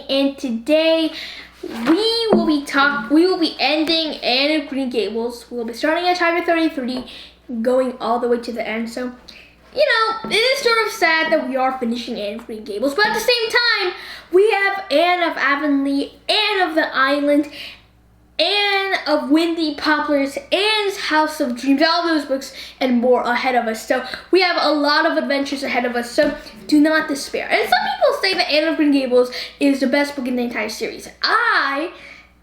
And today we will be ending Anne of Green Gables. We'll be starting at chapter 33, going all the way to the end. So, it is sort of sad that we are finishing Anne of Green Gables, but at the same time, we have Anne of Avonlea, Anne of the Island, Anne of Windy Poplars, Anne's House of Dreams, all those books and more ahead of us. So we have a lot of adventures ahead of us, so do not despair. And some people say that Anne of Green Gables is the best book in the entire series.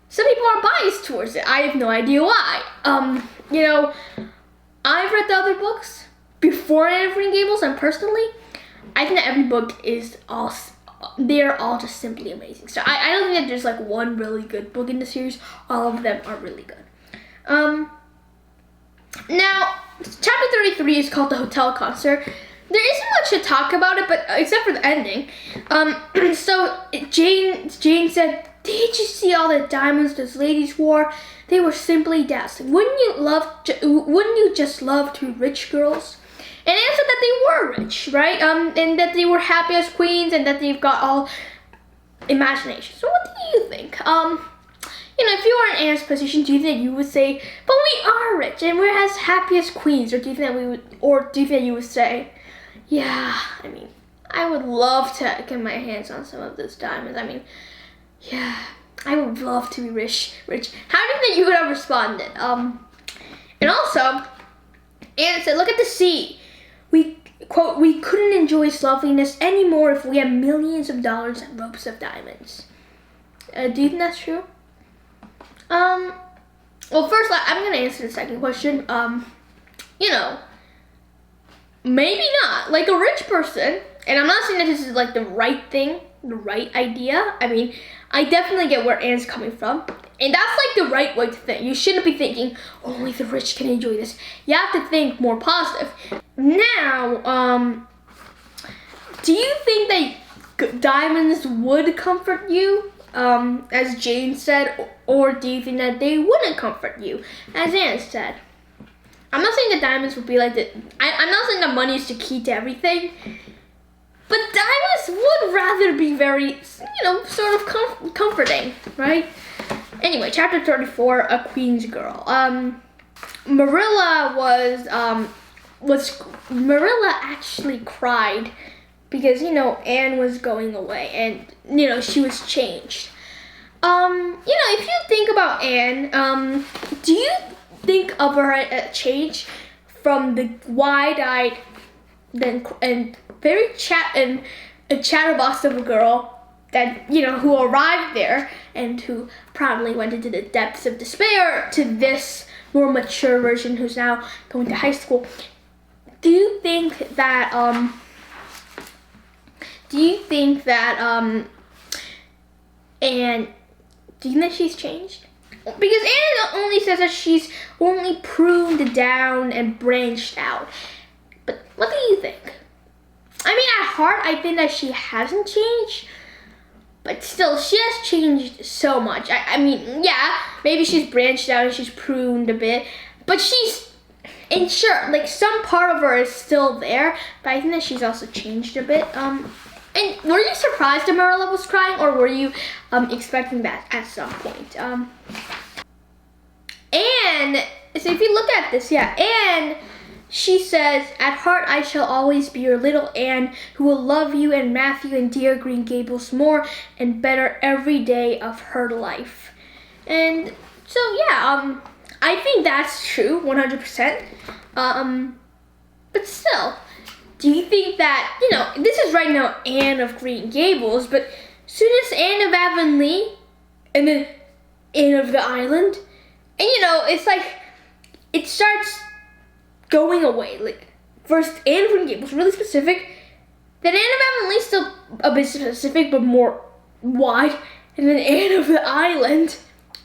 Some people are biased towards it. I have no idea why. I've read the other books before Anne of Green Gables, and personally, I think that every book is they're all just simply amazing. So I don't think that there's like one really good book in the series. All of them are really good. Now, chapter 33 is called The Hotel Concert. There isn't much to talk about it, but except for the ending. So Jane said, "Did you see all the diamonds those ladies wore? They were simply dazzling. Wouldn't you just love to be rich girls?" And Anne said that they were rich, right? And that they were happy as queens, and that they've got all imagination. So what do you think? If you were in Anne's position, do you think you would say, "But we are rich and we're as happy as queens," or do you think that you would say, "Yeah, I would love to get my hands on some of those diamonds. Yeah, I would love to be rich." How do you think you would have responded? And also, Anne said, "Look at the sea. Quote, we couldn't enjoy its loveliness anymore if we had millions of dollars and ropes of diamonds." Do you think that's true? Well, first, I'm going to answer the second question. Maybe not. Like a rich person, and I'm not saying that this is like the right thing, the right idea. I definitely get where Anne's coming from. And that's like the right way to think. You shouldn't be thinking, only the rich can enjoy this. You have to think more positive. Now, do you think that diamonds would comfort you, as Jane said, or do you think that they wouldn't comfort you, as Anne said? I'm not saying that diamonds would be like the. I'm not saying that money is the key to everything, but diamonds would rather be very, sort of comforting, right? Anyway, chapter 34, A Queen's Girl. Marilla actually cried because, Anne was going away and, she was changed. If you think about Anne, do you think of her as change from the wide-eyed and very chatterbox of a girl that, who arrived there and who probably went into the depths of despair, to this more mature version who's now going to high school? Do you think that Anne, do you think that she's changed? Because Anne only says that she's only pruned down and branched out. But what do you think? At heart, I think that she hasn't changed. But still, she has changed so much. Yeah, maybe she's branched out and she's pruned a bit. But some part of her is still there. But I think that she's also changed a bit. And were you surprised that Marilla was crying? Or were you expecting that at some point? And so if you look at this, Anne, she says, "At heart I shall always be your little Anne, who will love you and Matthew and dear Green Gables more and better every day of her life." And so I think that's true, 100%. But still, do you think that, this is right now Anne of Green Gables, but soon as Anne of Avonlea, and then end of the island. And it's like it starts going away. Like first Anne of Green Gables, really specific. Then Anne of Avonlea, still a bit specific but more wide. And then Anne of the Island.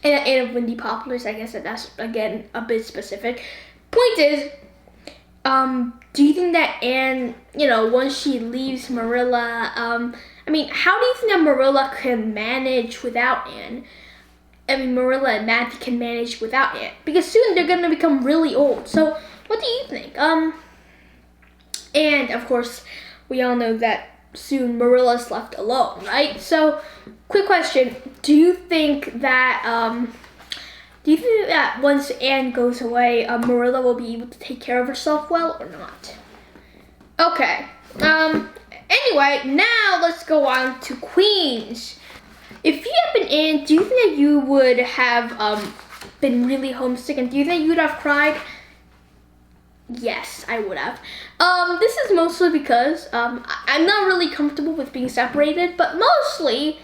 And Anne of Windy Poplars, I guess that's again a bit specific. Point is, do you think that Anne, once she leaves Marilla, how do you think that Marilla can manage without Anne? Marilla and Matthew can manage without Anne. Because soon they're going to become really old. So, what do you think? And, of course, we all know that soon Marilla's left alone, right? So, quick question. Do you think that once Anne goes away, Marilla will be able to take care of herself well or not? Okay. Anyway, now let's go on to Queens. If you had been Anne, do you think that you would have been really homesick, and do you think you would have cried? Yes, I would have. This is mostly because I'm not really comfortable with being separated, but mostly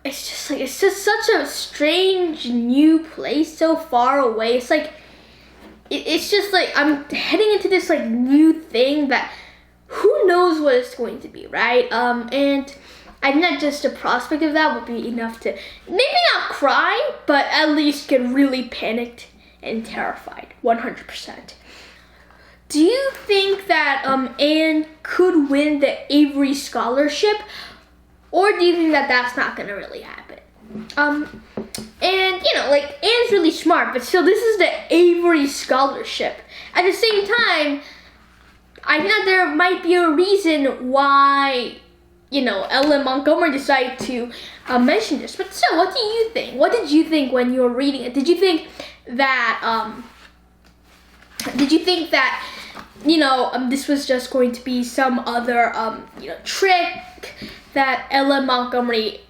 it's just such a strange new place so far away. It's like it's just like I'm heading into this like new thing that who knows what it's going to be, right? And I think that just the prospect of that would be enough to maybe not cry, but at least get really panicked and terrified, 100%. Do you think that Anne could win the Avery Scholarship, or do you think that that's not gonna really happen? And Anne's really smart, but still, this is the Avery Scholarship. At the same time, I think that there might be a reason why Ellen Montgomery decided to mention this. But still, what do you think? What did you think when you were reading it? Did you think that this was just going to be some other trick that Ellen Montgomery?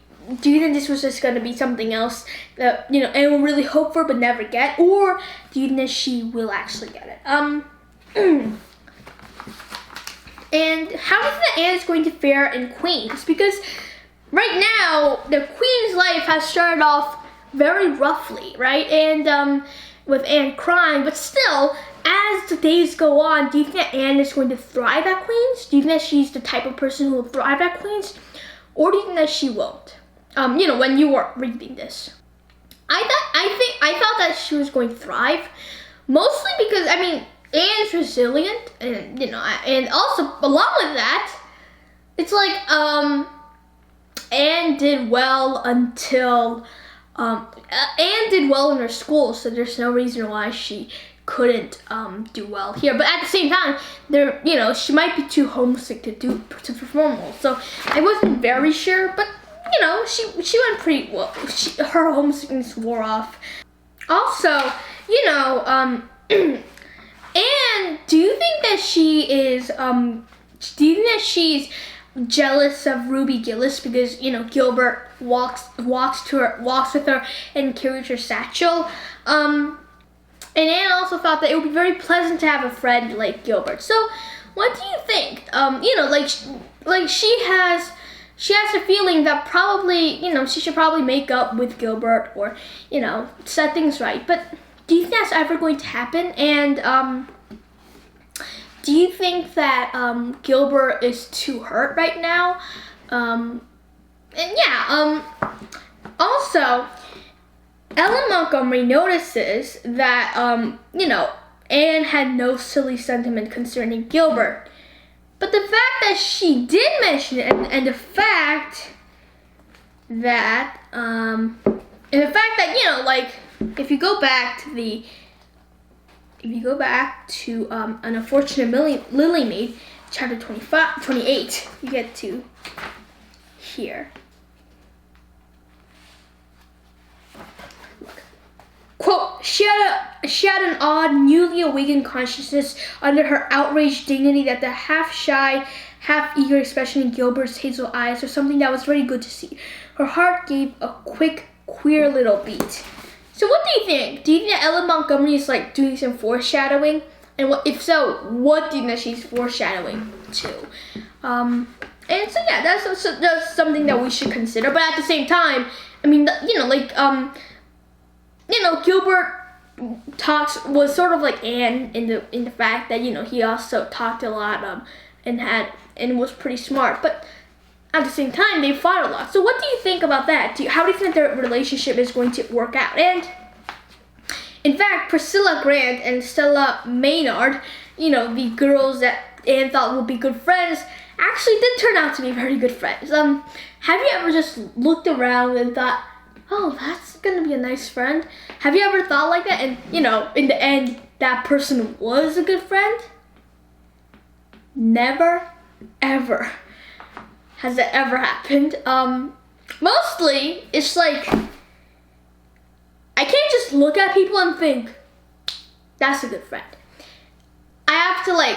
Do you think this was just going to be something else that Anne will really hope for but never get, or do you think that she will actually get it? And how do you think Anne is going to fare in Queens? Because right now the Queen's life has started off very roughly, right? And with Anne crying, but still, as the days go on, do you think that Anne is going to thrive at Queens? Do you think that she's the type of person who will thrive at Queens? Or do you think that she won't? When you were reading this. I thought that she was going to thrive. Mostly because, Anne's resilient, and, and also, along with that, it's like, Anne did well until, Anne did well in her school, so there's no reason why she couldn't do well here. But at the same time, she might be too homesick to perform well. So I wasn't very sure, but she went pretty well. Her homesickness wore off. Also, and do you think that she's jealous of Ruby Gillis because Gilbert walks with her and carries her satchel? And Anne also thought that it would be very pleasant to have a friend like Gilbert. So, what do you think? She has a feeling that probably she should probably make up with Gilbert or set things right. But do you think that's ever going to happen? And do you think that Gilbert is too hurt right now? Also, Ellen Montgomery notices that Anne had no silly sentiment concerning Gilbert. But the fact that she did mention it, and the fact that if you go back to An Unfortunate Lily Maid, chapter 28, you get to here. Quote, she had an odd, newly awakened consciousness under her outraged dignity that the half-shy, half-eager expression in Gilbert's hazel eyes was something that was very good to see. Her heart gave a quick, queer little beat. So what do you think? Do you think that Ellen Montgomery is doing some foreshadowing? And if so, what do you think that she's foreshadowing to? And so yeah, that's something that we should consider. But at the same time, I mean, Gilbert was sort of like Anne in the fact that he also talked a lot and was pretty smart, but at the same time they fought a lot. So what do you think about that? How do you think their relationship is going to work out? And in fact, Priscilla Grant and Stella Maynard, the girls that Anne thought would be good friends, actually did turn out to be very good friends. Have you ever just looked around and thought, oh, that's gonna be a nice friend? Have you ever thought like that? And in the end, that person was a good friend? Never, ever has that ever happened. Mostly, it's like, I can't just look at people and think, that's a good friend. I have to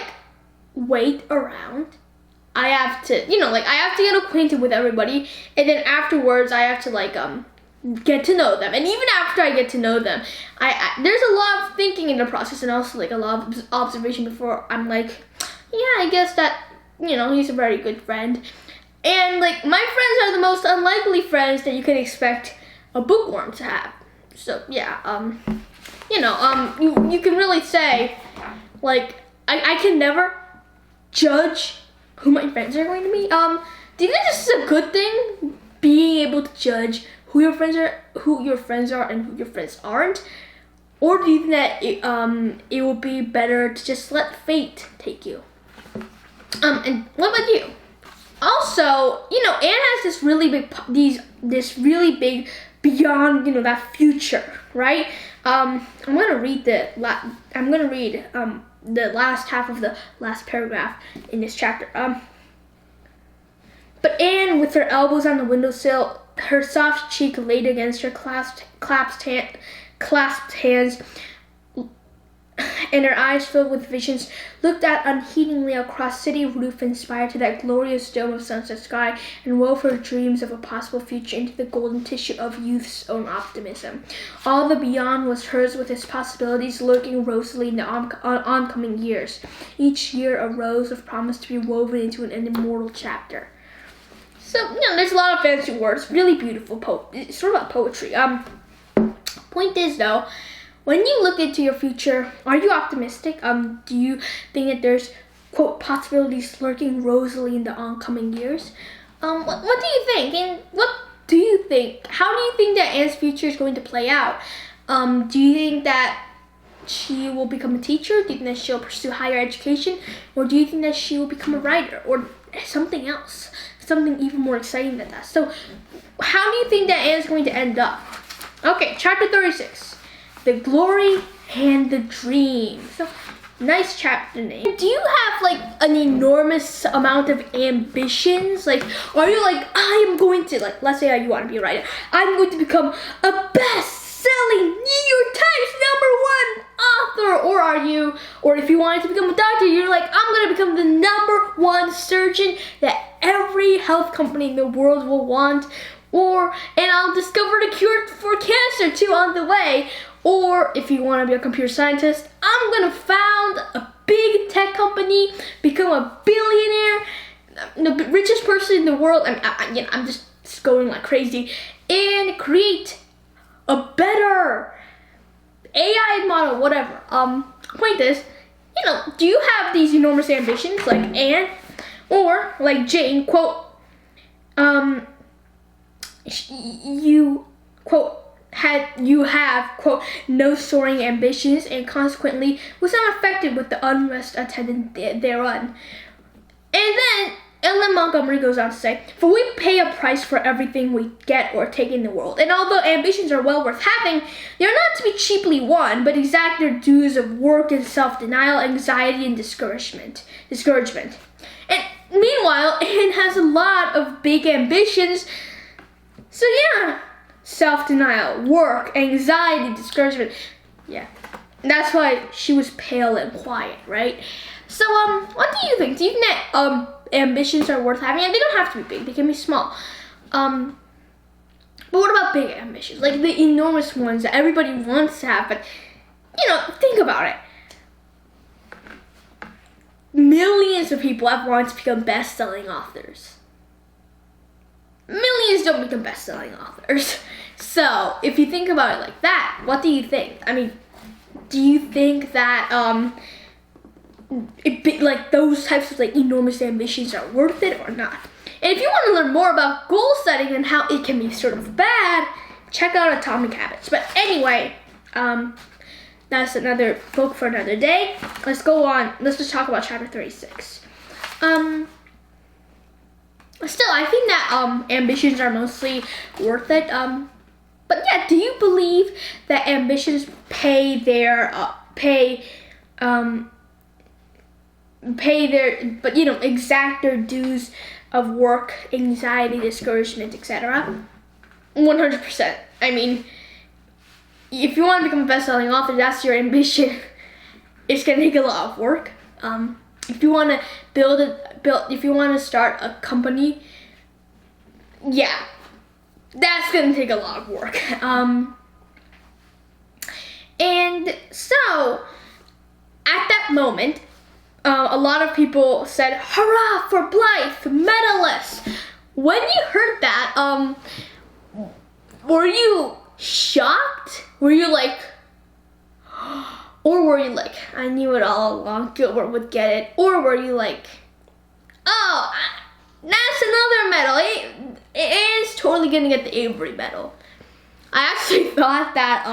wait around. I have to, I have to get acquainted with everybody, and then afterwards I have to get to know them. And even after I get to know them, I there's a lot of thinking in the process, and also a lot of observation before I'm like, yeah, I guess that he's a very good friend. And my friends are the most unlikely friends that you can expect a bookworm to have. So yeah, you can really say I can never judge who my friends are going to be. Do you think this is a good thing, being able to judge who your friends are, and who your friends aren't? Or do you think that it would be better to just let fate take you? And what about you? Also, Anne has this really big beyond that future, right? I'm gonna read the last half of the last paragraph in this chapter. But Anne, with her elbows on the windowsill, her soft cheek laid against her clasped hands, and her eyes filled with visions, looked out unheedingly across city roof and spire to that glorious dome of sunset sky, and wove her dreams of a possible future into the golden tissue of youth's own optimism. All the beyond was hers, with its possibilities lurking rosily in the oncoming years. Each year a rose of promise to be woven into an immortal chapter. So, there's a lot of fancy words, really beautiful it's sort of about poetry. Point is though, when you look into your future, are you optimistic? Do you think that there's, quote, possibilities lurking rosily in the oncoming years? What do you think? And what do you think? How do you think that Anne's future is going to play out? Do you think that she will become a teacher? Do you think that she'll pursue higher education? Or do you think that she will become a writer? Or something else? Something even more exciting than that. So, how do you think that Anne's going to end up? Okay, chapter 36. The Glory and the Dream. So, nice chapter name. Do you have an enormous amount of ambitions? Are you I am going to, let's say you want to be a writer. I'm going to become a best-selling New York Times #1 author. Or if you wanted to become a doctor, you're I'm going to become the #1 surgeon that every health company in the world will want. And I'll discover the cure for cancer too on the way. Or if you want to be a computer scientist, I'm gonna found a big tech company, become a billionaire, the richest person in the world. I'm just going like crazy, and create a better AI model, whatever. Point is, do you have these enormous ambitions like Anne, or like Jane? Quote, you quote. You have, quote, no soaring ambitions, and consequently was not affected with the unrest attendant thereon. And then Ellen Montgomery goes on to say, for we pay a price for everything we get or take in the world, and although ambitions are well worth having, they are not to be cheaply won, but exact their dues of work and self-denial, anxiety and discouragement. And meanwhile, Anne has a lot of big ambitions, so yeah, self-denial, work, anxiety, discouragement. Yeah, that's why she was pale and quiet, right? So, what do you think? Do you think that ambitions are worth having? And they don't have to be big; they can be small. But what about big ambitions, like the enormous ones that everybody wants to have? But think about it. Millions of people have wanted to become best-selling authors. millions don't become best-selling authors. So if you think about it like that, what do you think? I mean, do you think that like those types of like enormous ambitions are worth it or not? And if you want to learn more about goal setting and how it can be sort of bad, check out Atomic Habits. But anyway, that's another book for another day. Let's go on. Let's just talk about chapter 36. Still, I think that ambitions are mostly worth it. But yeah, do you believe that ambitions pay their exact their dues of work, anxiety, discouragement, etc.? 100%. I mean, if you want to become a best-selling author, that's your ambition. It's gonna take a lot of work. If you want to if you want to start a company, yeah, that's gonna take a lot of work. And so at that moment, a lot of people said, "Hurrah for Blythe, medalist!" When you heard that, were you shocked? Were you like, or were you like, I knew it all along, Gilbert would get it? Or were you like, oh, that's another medal. Anne's totally gonna get the Avery medal. I actually thought that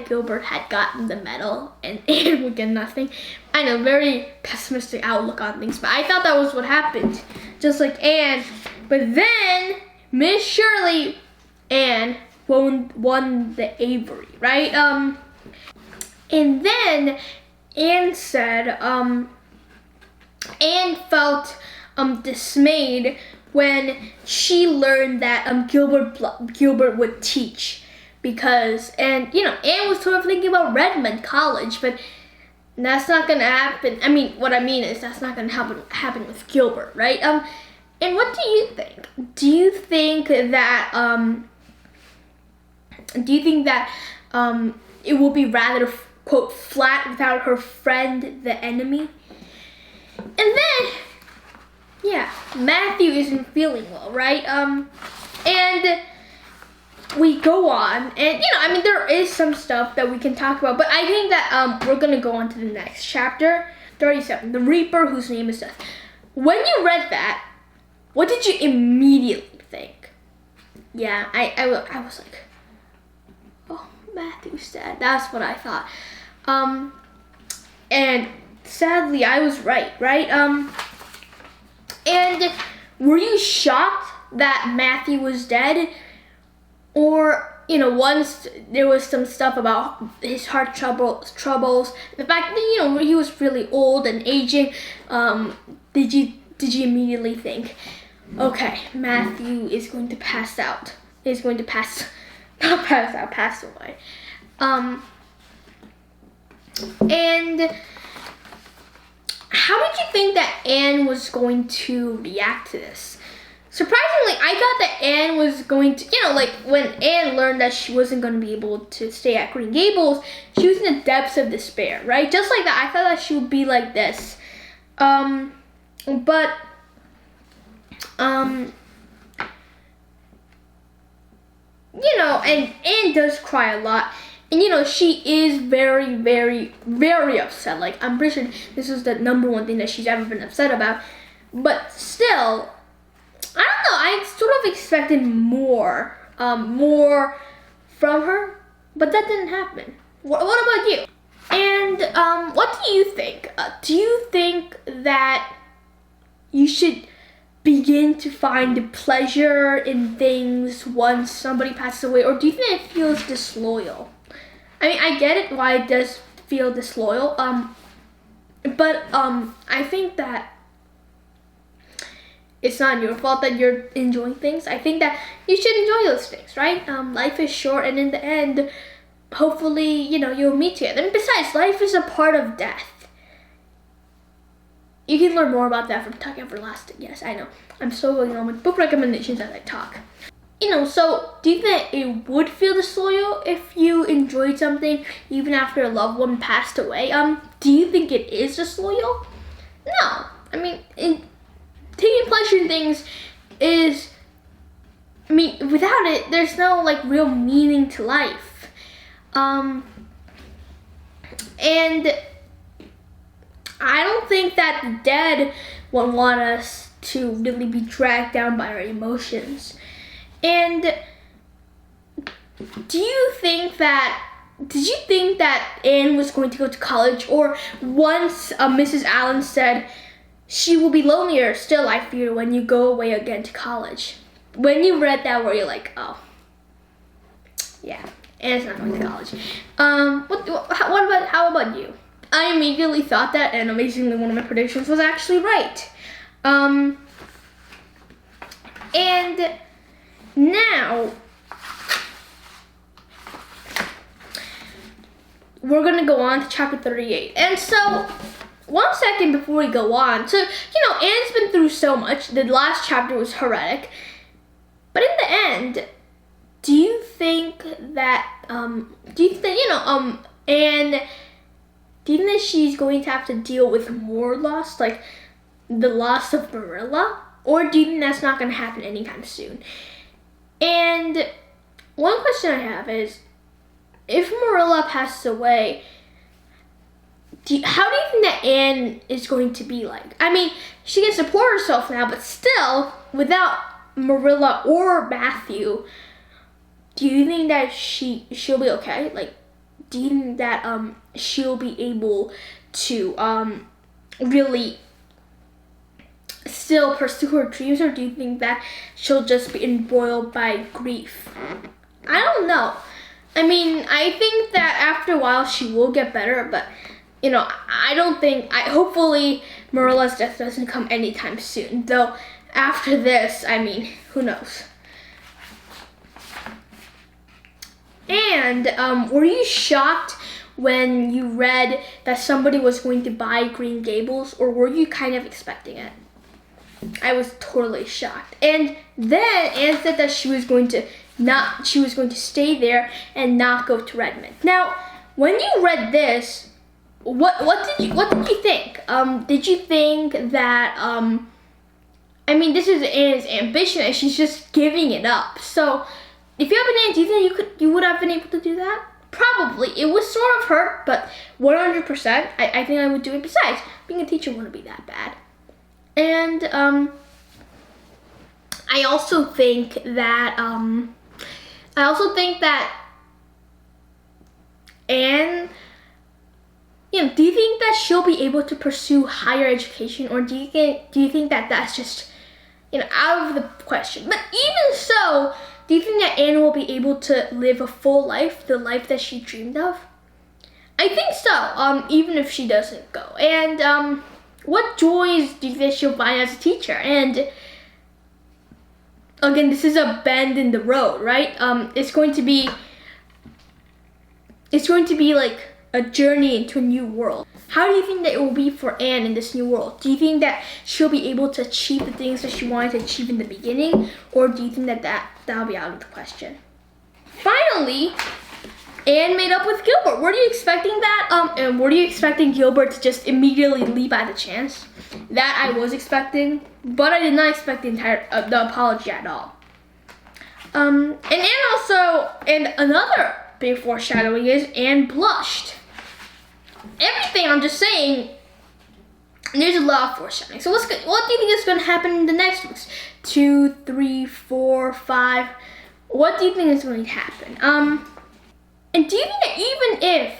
Gilbert had gotten the medal and Anne would get nothing. I know, very pessimistic outlook on things, but I thought that was what happened, just like Anne. But then Miss Shirley, Anne won the Avery, right? And then Anne said, Anne felt dismayed when she learned that Gilbert would teach, because, and you know, Anne was sort of thinking about Redmond College, but that's not gonna happen. I mean, what I mean is that's not gonna happen with Gilbert, right? And what do you think? Do you think that it will be rather, quote, flat without her friend, the enemy? And then, yeah, Matthew isn't feeling well, right? And we go on, and you know, I mean, there is some stuff that we can talk about, but I think that we're gonna go on to the next chapter, 37, the Reaper whose name is Death. When you read that, what did you immediately think? Yeah, I was like, oh, Matthew's dead. That's what I thought. And sadly, I was right? And were you shocked that Matthew was dead? Or, you know, once there was some stuff about his heart troubles, the fact that, you know, he was really old and aging, did you immediately think, okay, Matthew is going to pass out, pass away. And how did you think that Anne was going to react to this? Surprisingly, I thought that Anne was going to, you know, like when Anne learned that she wasn't going to be able to stay at Green Gables, she was in the depths of despair, right? Just like that, I thought that she would be like this. But you know, and Anne does cry a lot. And you know, she is very, very, very upset. Like, I'm pretty sure this is the number one thing that she's ever been upset about. But still, I don't know, I sort of expected more from her, but that didn't happen. What about you? And what do you think? Do you think that you should begin to find pleasure in things once somebody passes away, or do you think it feels disloyal? I mean, I get it why it does feel disloyal, but I think that it's not your fault that you're enjoying things. I think that you should enjoy those things, right? Life is short, and in the end, hopefully, you know, you'll meet together. And besides, life is a part of death. You can learn more about that from Talk Everlasting. Yes, I know. I'm still going on with book recommendations as I talk. You know, so do you think it would feel disloyal if you enjoyed something even after a loved one passed away? Do you think it is disloyal? No. I mean, taking pleasure in things is, I mean, without it, there's no like real meaning to life. And I don't think that the dead would want us to really be dragged down by our emotions. And did you think that Anne was going to go to college? Or once Mrs. Allen said, she will be lonelier still, I fear, when you go away again to college. When you read that, were you like, oh, yeah, Anne's not going to college. How about you? I immediately thought that, and amazingly, one of my predictions was actually right. And now we're gonna go on to chapter 38. And so, 1 second before we go on, so Anne's been through so much. The last chapter was heretic, but in the end, do you think that Anne, do you think that she's going to have to deal with more loss, like the loss of Marilla? Or do you think that's not going to happen anytime soon? And one question I have is, if Marilla passes away, how do you think that Anne is going to be like? I mean, she can support herself now, but still, without Marilla or Matthew, do you think that she'll be okay? Like, do you think that she'll be able to really still pursue her dreams, or do you think that she'll just be embroiled by grief? I don't know. I mean, I think that after a while she will get better, but hopefully Marilla's death doesn't come anytime soon. Though after this, I mean, who knows? And were you shocked when you read that somebody was going to buy Green Gables, or were you kind of expecting it? I was totally shocked. And then Anne said that she was going to stay there and not go to Redmond. Now, when you read this, what did you think? Did you think that I mean, this is Anne's ambition and she's just giving it up. So if you have an Anne, do you think you would have been able to do that? Probably. It was sort of hurt, but 100%, I think I would do it. Besides, being a teacher wouldn't be that bad. And I also think that Anne, do you think that she'll be able to pursue higher education, or do you think that that's just out of the question? But even so, do you think that Anne will be able to live a full life, the life that she dreamed of? I think so, even if she doesn't go. And what joys do you think she'll find as a teacher? And again, this is a bend in the road, right? It's going to be like a journey into a new world. How do you think that it will be for Anne in this new world? Do you think that she'll be able to achieve the things that she wanted to achieve in the beginning, or do you think that'll be out of the question? Finally, Anne made up with Gilbert. Were you expecting that? And were you expecting Gilbert to just immediately leave by the chance? That I was expecting, but I did not expect the apology at all. And Anne also, and another big foreshadowing is Anne blushed. Everything I'm just saying, there's a lot of foreshadowing. So what do you think is going to happen in the next weeks? 2, 3, 4, 5. What do you think is going to happen? And do you think that even if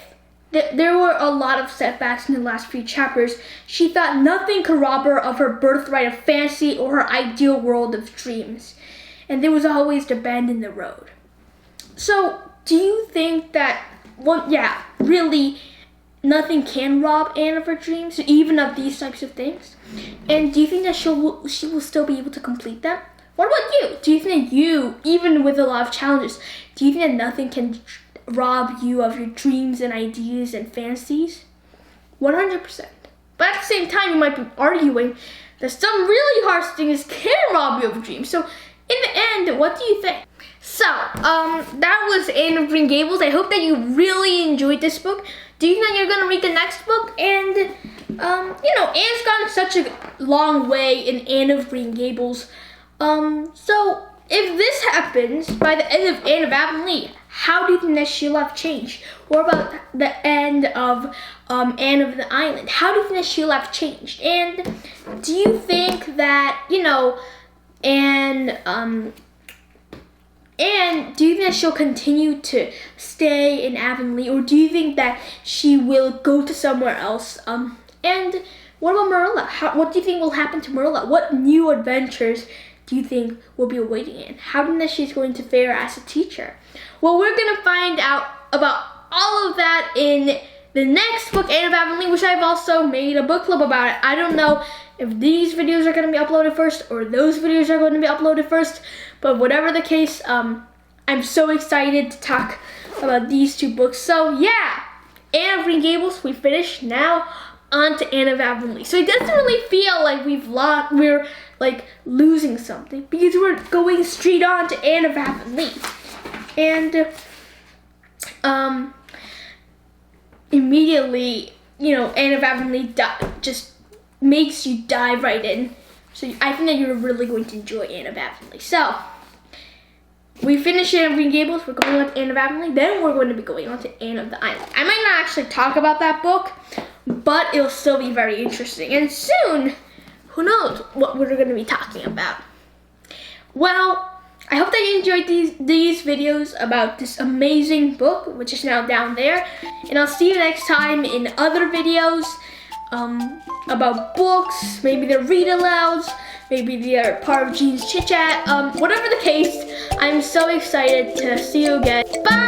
there were a lot of setbacks in the last few chapters, she thought nothing could rob her of her birthright of fantasy or her ideal world of dreams, and there was always the bend in the road? So do you think that, really, nothing can rob Anne of her dreams, even of these types of things? And do you think that she will still be able to complete them? What about you? Do you think that you, even with a lot of challenges, do you think that nothing can rob you of your dreams and ideas and fantasies? 100%. But at the same time, you might be arguing that some really harsh things can rob you of dreams. So in the end, what do you think? So, that was Anne of Green Gables. I hope that you really enjoyed this book. Do you think you're going to read the next book? And, Anne's gone such a long way in Anne of Green Gables. So if this happens by the end of Anne of Avonlea, how do you think that she'll have changed? What about the end of Anne of the Island? How do you think that she'll have changed? And do you think that, and do you think that she'll continue to stay in Avonlea, or do you think that she will go to somewhere else? And what about Marilla? What do you think will happen to Marilla? What new adventures do you think will be awaiting Anne? How do you think that she's going to fare as a teacher? Well, we're gonna find out about all of that in the next book, Anne of Avonlea, which I've also made a book club about it. I don't know if these videos are gonna be uploaded first or those videos are going to be uploaded first, but whatever the case, I'm so excited to talk about these two books. So yeah, Anne of Green Gables, we finished. Now on to Anne of Avonlea. So it doesn't really feel like we're like losing something, because we're going straight on to Anne of Avonlea. And immediately, Anne of Avonlea just makes you dive right in. So I think that you're really going to enjoy Anne of Avonlea. So we finished Anne of Green Gables. We're going on to Anne of Avonlea. Then we're going to be going on to Anne of the Island. I might not actually talk about that book, but it'll still be very interesting. And soon, who knows what we're going to be talking about. Well, I hope that you enjoyed these videos about this amazing book, which is now down there. And I'll see you next time in other videos about books. Maybe they're read-alouds. Maybe they're part of Jean's chit-chat. Whatever the case, I'm so excited to see you again. Bye!